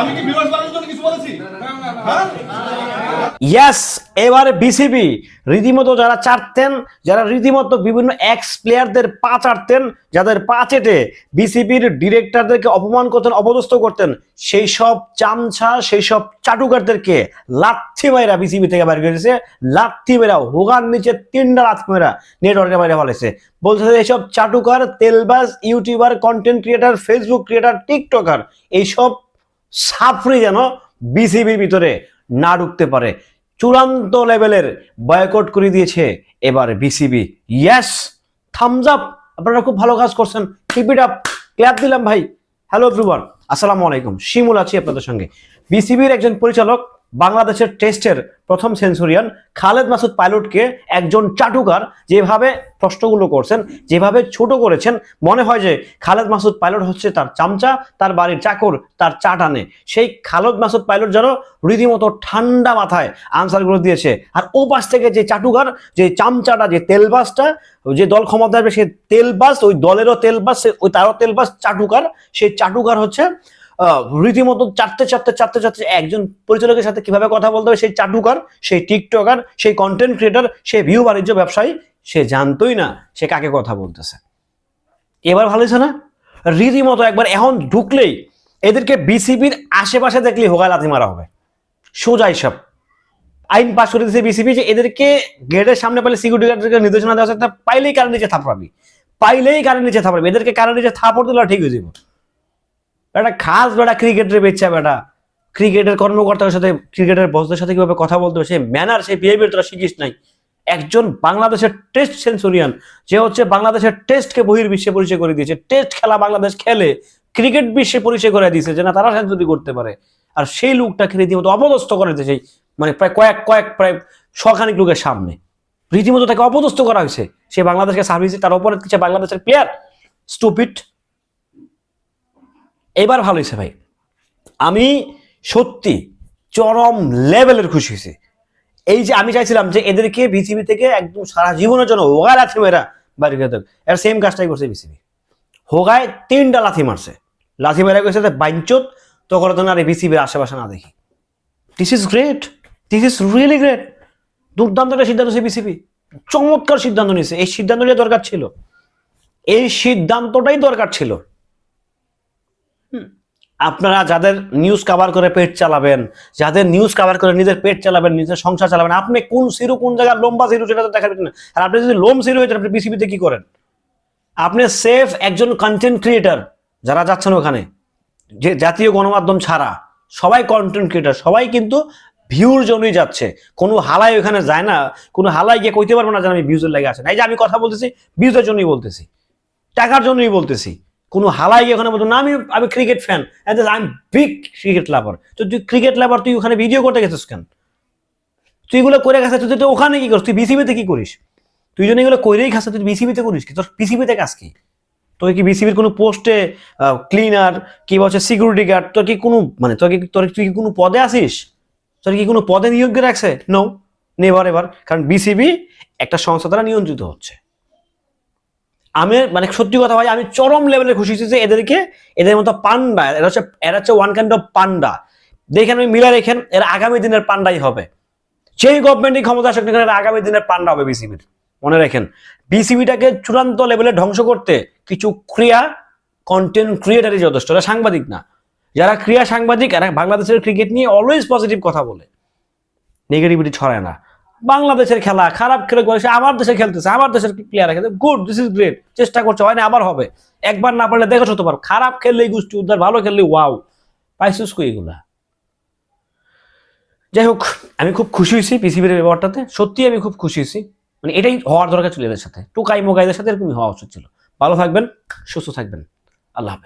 আমি কি ভিউয়ার্স বাড়ানোর জন্য কিছু বলেছি? হ্যাঁ, ইয়েস, এবারে বিসিবি রীতিমতো যারা চাটতেন, যারা রীতিমতো বিভিন্ন এক্স প্লেয়ারদের পা চাটতেন, যাদের পা চেটে বিসিবির ডিরেক্টরদেরকে অপমান করতেন, অপদস্থ করতেন, সেই সব চামচা, সেই সব চাটুকারদেরকে লাথি মাইরা বিসিবি থেকে বাইরে করেছে। লাথি মেরা হোগার নিচে 3টা লাথি মেরা নেটওয়ার্কে বাইরে ফেলেছে। বলছে এইসব চাটুকার, তেলবাজ, YouTuber, content creator, Facebook creator, TikToker, এইসব সাফরি যেন বিসিবির ভিতরে না ঢুকতে পারে। চূড়ান্ত লেভেলের বয়কট করে দিয়েছে এবার বিসিবি। ইয়েস, থামস আপ, আপনারা খুব ভালো কাজ করছেন, কিপ ইট আপ, ক্ল্যাপ দিলাম ভাই। হ্যালো এভরিওয়ান, আসসালামু আলাইকুম, শিমুল আছি আপনাদের সঙ্গে। বিসিবির একজন পরিচালক, বাংলাদেশের টেস্টের প্রথম সেঞ্চুরিয়ান খালেদ মাসুদ পাইলটকে একজন চাটুকার যেভাবে প্রশ্নগুলো করছেন, যেভাবে ছোট করেছেন, মনে হয় যে খালেদ মাসুদ পাইলট হচ্ছে তার চামচা, তার বাড়ির চাকর, তার চা টানে। সেই খালেদ মাসুদ পাইলট যেন রীতিমতো ঠান্ডা মাথায় আনসারগুলো দিয়েছে। আর ও পাশ থেকে যে চাটুকার, যে চামচাটা, যে তেলবাসটা, যে দল ক্ষমতা আসবে সে তেলবাস, ওই দলেরও তেলবাস, ওই তারও তেলবাস চাটুকার, সেই চাটুকার হচ্ছে রীতিমতো চাটতে চাটতে চাটতে চাটতে একজন পরিচালকের সাথে কিভাবে কথা বলতে হবে সেই চাটুকার, সেই টিকটকার, সেই কন্টেন্ট ক্রিয়েটার, সেই ভিউ বাণিজ্য ব্যবসায়ী, সে জানতোই না সে কাকে কথা বলতেছে। এবার ভালো হয়েছে না? রীতিমতো একবার এখন ঢুকলেই এদেরকে বিসিবির আশেপাশে দেখলেই হোগায় লাথি মারা হবে। সোজা হিসাব আইন পাশ করে দিয়েছে বিসিবি যে এদেরকে গেটের সামনে পাইলে সিকিউরিটি গার্ডকে নির্দেশনা দেওয়া হচ্ছে, পাইলেই কারেন্ট নিচে থাপড়াবি, পাইলেই কারেন্ট নিচে থাপড়াবি। এদেরকে কারেন্ট নিচে থাপড় দিলে ঠিক হয়ে যাবে। বেটা খাস বেটা ক্রিকেটের বেচ্চা, বেটা ক্রিকেটের কর্মকর্তার সাথে, ক্রিকেটের বসদের সাথে কিভাবে কথা বলতে হবে সেই ম্যানার, সেই বিহেভিয়ার তোরা শিখিস নাই। একজন বাংলাদেশের টেস্ট সেঞ্চুরিয়ান, যে হচ্ছে বাংলাদেশের টেস্টকে বহির্বিশ্বে পরিচয় করে দিয়েছে, টেস্ট খেলা বাংলাদেশ খেলে ক্রিকেট বিশ্বে পরিচয় করে দিয়েছে যে না তারা সেঞ্চুরি করতে পারে, আর সেই লোকটাকে রীতিমতো অপদস্থ করে দিয়েছে, মানে প্রায় প্রায় শখানিক লোকের সামনে রীতিমতো তাকে অপদস্থ করা হয়েছে। সে বাংলাদেশকে সার্ভিস, তার অপরাধ কিছু বাংলাদেশের প্লেয়ার, স্টুপিড। এবার ভালো হয়েছে ভাই, আমি সত্যি চরম লেভেলের খুশি হয়েছি। এই যে আমি চাইছিলাম যে এদেরকে বিসিবি থেকে একদম সারা জীবনের জন্য হোগায় লাথি মেরা বাড়ি খেতে, এর সেম কাজটাই করছে বিসিবি। হোগায় 3টা লাথি মারছে, লাথি মেরা গেছে বাইঞ্চত তো করে তো না রে বিসিবির আশেপাশে না দেখি। This is great, this is really great. দুর্দান্ত একটা সিদ্ধান্ত নিয়েছে বিসিবি, চমৎকার সিদ্ধান্ত নিয়েছে। এই সিদ্ধান্ত নিয়ে দরকার ছিল, এই সিদ্ধান্তটাই দরকার ছিল। আপনারা যাদের নিউজ কভার করে পেট চালাবেন, যাদের নিউজ কভার করে নিজের পেট চালাবেন, নিজের সংসার চালাবেন, আপনি কোন সিরু, কোন জায়গায় লম্বা সিরু সেটা তো দেখাবেন না। আর আপনি যদি লোম সিরু হয়ে যান, আপনি বিসিবিতে কি করেন? আপনি সেফ একজন কন্টেন্ট ক্রিয়েটার, যারা যাচ্ছেন ওখানে, যে জাতীয় গণমাধ্যম ছাড়া সবাই কন্টেন্ট ক্রিয়েটার, সবাই কিন্তু ভিউর জন্যই যাচ্ছে। কোনো হালাই ওখানে যায় না, কোনো হালাই গিয়ে কইতে পারবো না যে আমি ভিউজের লাগে আসেন। এই যে আমি কথা বলতেছি ভিউজের জন্যই বলতেছি, টাকার জন্যই বলতেছি। কোনো হালাই গিয়ে ওখানে বলতো না আমি cricket fan, I am big cricket লাভার। তো তুই ক্রিকেট লাভার, তুই ওখানে ভিডিও করতে গেছিস কেন? তুই এগুলো করে গেছিস, তুই ওখানে কি করিস? তুই বিসিবিতে কি করিস? তুই যদি এগুলো করেই খাস, তুই বিসিবিতে করিস কি? তোর বিসিবিতে কাজ কি? তোর কি বিসিবির কোনো পোস্টে ক্লিনার, কি বলছে সিকিউরিটি গার্ড, তোর কি কোনো মানে তুই কি কোনো পদে আসিস? তোর কি কোনো পদে নিয়োগ রাখছে? No, never ever. কারণ বিসিবি একটা সংস্থা দ্বারা নিয়ন্ত্রিত হচ্ছে। আমি মানে সত্যি কথা ভাই, আমি চরম লেভেলে খুশি হয়েছি যে এদেরকে, এদের মতো পান্ডা, এরা হচ্ছে ওয়ান কাইন্ড অফ পান্ডা। দেখেন আমি মিলা রেখেন, এরা আগামী দিনের পান্ডাই হবে। যেই গভর্নমেন্টের ক্ষমতা আসে এরা আগামী দিনের পান্ডা হবে বিসিবির। মনে রাখেন, বিসিবিটাকে চূড়ান্ত লেভেলে ধ্বংস করতে কিছু ক্রিয়া কন্টেন্ট ক্রিয়েটারই যথেষ্ট, এরা সাংবাদিক না। যারা ক্রিয়া সাংবাদিক, এরা বাংলাদেশের ক্রিকেট নিয়ে অলওয়েজ পজিটিভ কথা বলে, নেগেটিভিটি ছড়ায় না। বাংলাদেশের খেলা খারাপ খেলে বলেছে, আমার দেশে খেলতেছে, আমার দেশের প্লেয়ার খেলতে, গুড, দিস ইজ গ্রেট, চেষ্টা করছে, হয় না আবার হবে, একবার না পারলে দেখো শতবার। খারাপ খেললেই গোষ্ঠী উদ্ধার, ভালো খেললেই ওয়াও, পাইছিস কই এগুলা? যাই হোক, আমি খুব খুশি হয়েছি বিসিবির ব্যাপারটাতে, সত্যি আমি খুব খুশি হয়েছি। মানে এটাই হওয়ার দরকার ছিল, এদের সাথে টোকাই মোকাইদের সাথে এরকমই হওয়া উচিত ছিল। ভালো থাকবেন, সুস্থ থাকবেন, আল্লাহ হাফেজ।